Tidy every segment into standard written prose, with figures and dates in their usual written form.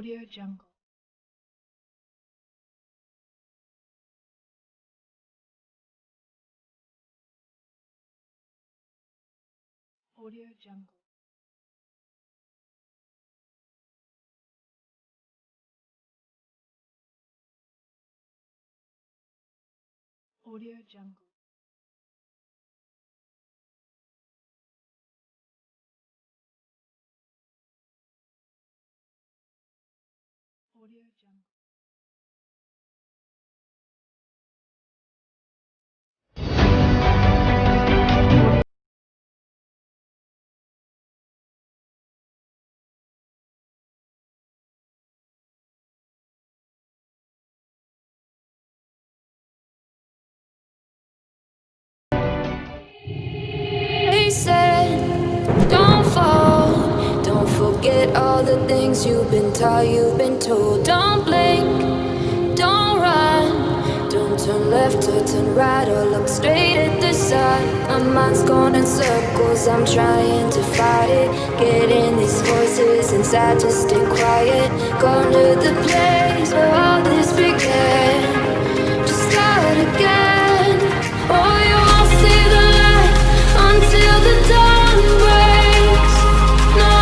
ₚⵤ ₚⵤ They said, don't fall, don't forget all the things you've been taught, you've been told. Don't blink, don't run, don't turn left or turn right or look straight at the sun. My mind's going in circles, I'm trying to fight it. Getting these voices inside to stay quiet. Going to the place where all this began, to start again. Oh, you won't see the light until the dawn breaks. No,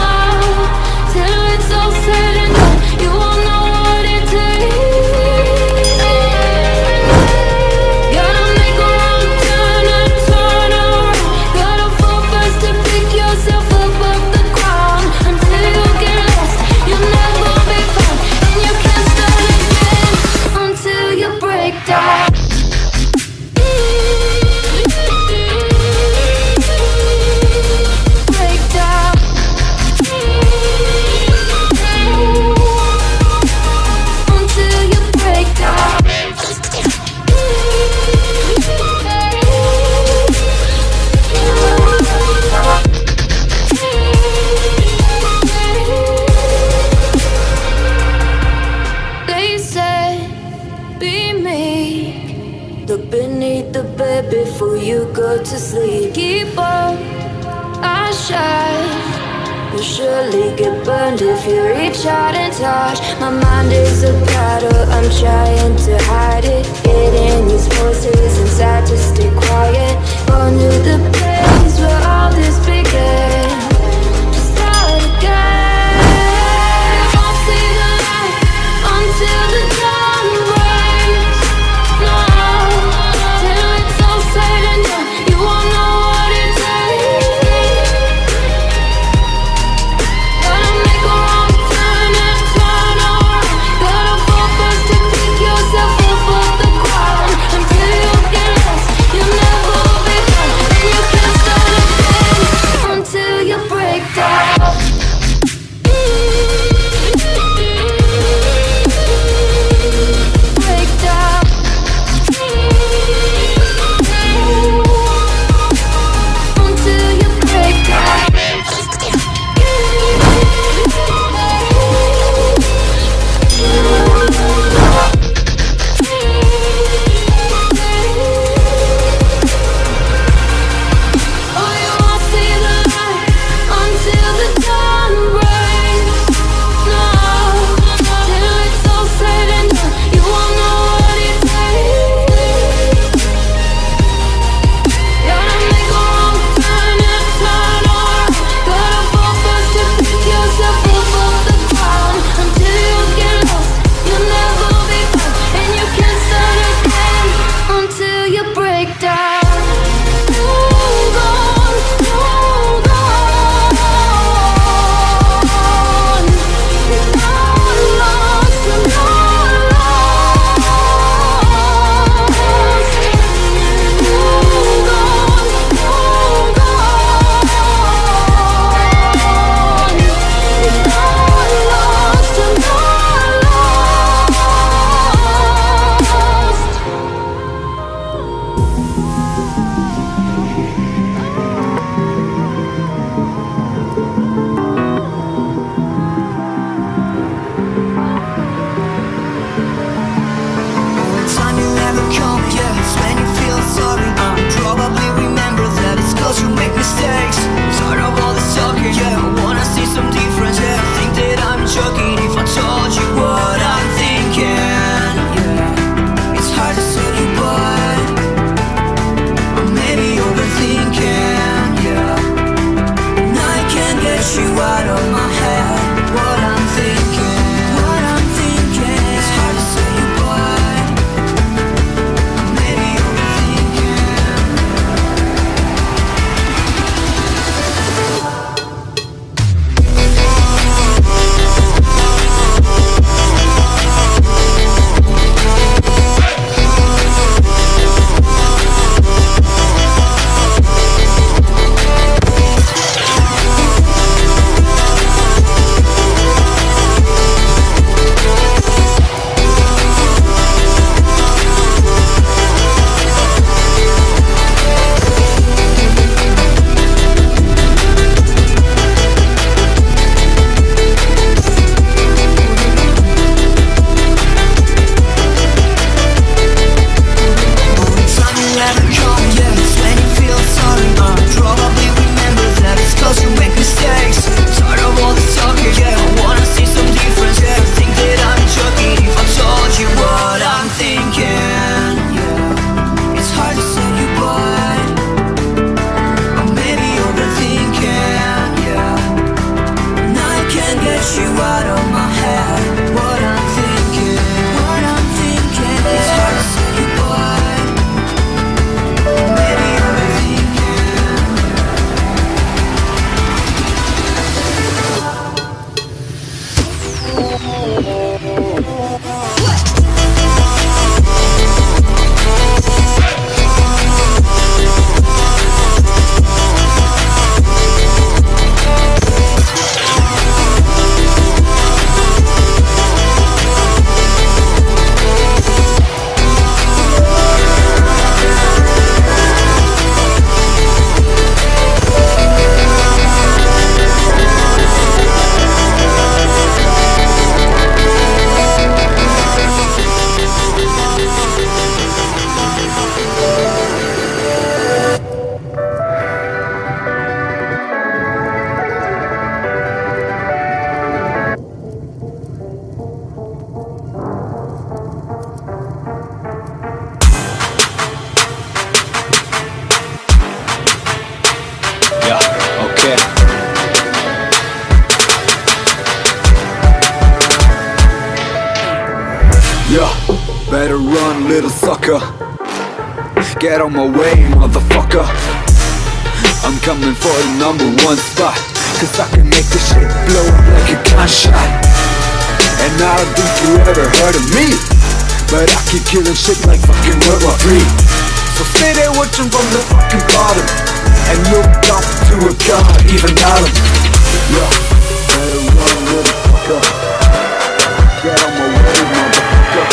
till it's all said and done, you won't know what it takes. Gotta make a wrong turn and turn around. Gotta fall fast to pick yourself up off the ground. Until you get lost, you'll never be found, and you can't start again until you break down. They said, be meek, look beneath the bed before you go to sleep. Keep on, I shine. You'll surely get burned if you reach out and touch. My mind is a battle, I'm trying to hide it. Getting these voices inside to stay quiet. Going to the place where all this began, to start again. You won't see the light until the dawn breaks. No, till it's all said and done, you won't know what it takes. Gotta make a wrong turn and turn around. Gotta fall fast to pick yourself up off the ground. Until you get lost, you'll never be found, and you can't start again until you break down. Break down. Until you break down. Oh, you won't see the light until the dawn breaks. No, till it's all said and done, you won't know what it takes. Gotta make a wrong turn and turn around. Gotta fall fast to pick yourself up off the ground. Until you get lost, you'll never be found, and you can't start again until you break down. Hold on, hold on. You're not lost, you're not lost. Hold on, hold on. You're not lost, you're not lost. Time you never come, yeah, it's when you feel sorry. Probably remember that it's cause you make mistakes. Tired of all this talking, yeah, I wanna see some difference, yeah. Think that I'm joking if I told you never come, yeah. It's when you feel sorry, probably remember that it's cause you make mistakes. Tired of all this talking, yeah. I wanna see some difference, yeah. Think that I'm joking if I told you what I'm thinking, yeah. It's hard to say goodbye, or maybe overthinking, yeah. And I can't get you out of my head. What I'm thinking, it's hard to say goodbye, or maybe overthinking. Yeah, okay. Yeah, better run, little sucker. Get on my way, motherfucker. I'm coming for the #1 spot, cause I can make this shit blow up like a gunshot. And I don't think you ever heard of me, but I keep killing shit like fucking World War III. So stay there watching from the fucking bottom, and look up to a god, even Adam. Yeah, better run, little fucker. Get on my way, motherfucker.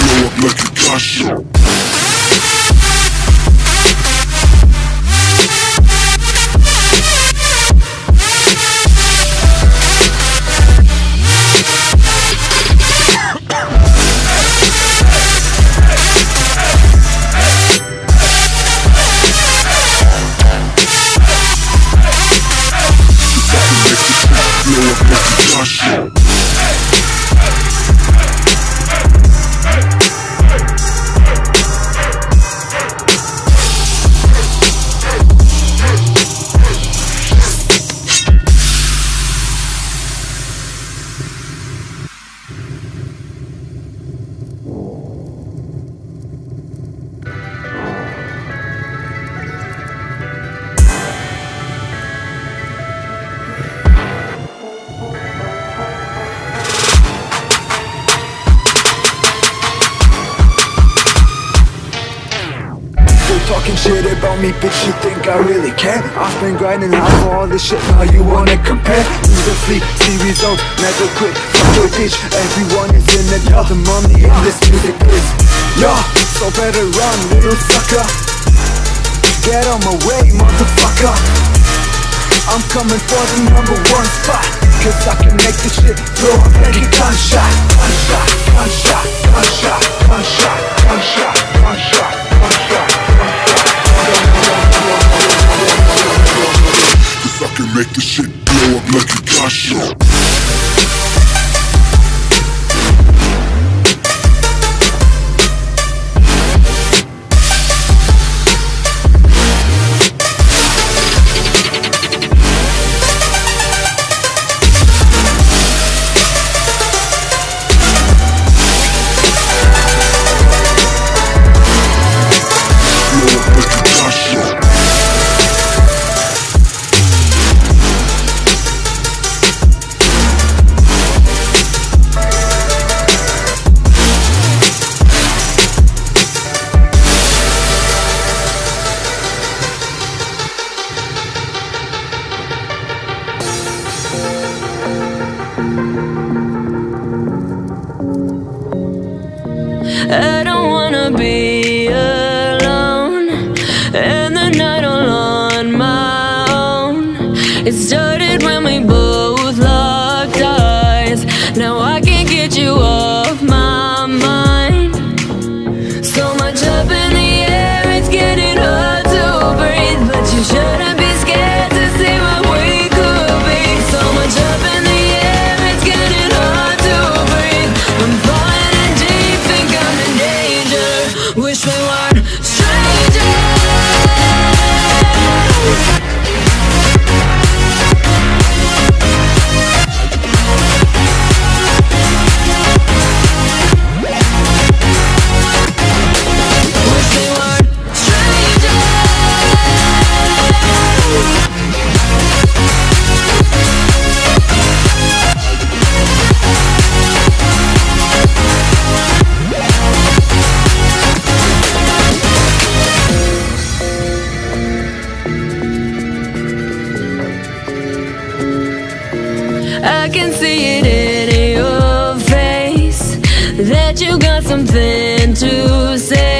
Blow up like a gunshot. Talking shit about me, bitch, you think I really care? I've been grinding hard for all this shit, now you wanna compare? Lose or sleep, see results, never quit, fuck your bitch. Everyone is in it, yeah, the money in this music biz. Yeah, so better run, little sucker. Get on my way, motherfucker. I'm coming for the #1 spot, cause I can make this shit blow up like a gunshot. Gunshot, gunshot, gunshot, gunshot, gunshot, gunshot, gunshot. Cause I can make this shit blow up like a gunshot. that you got something to say.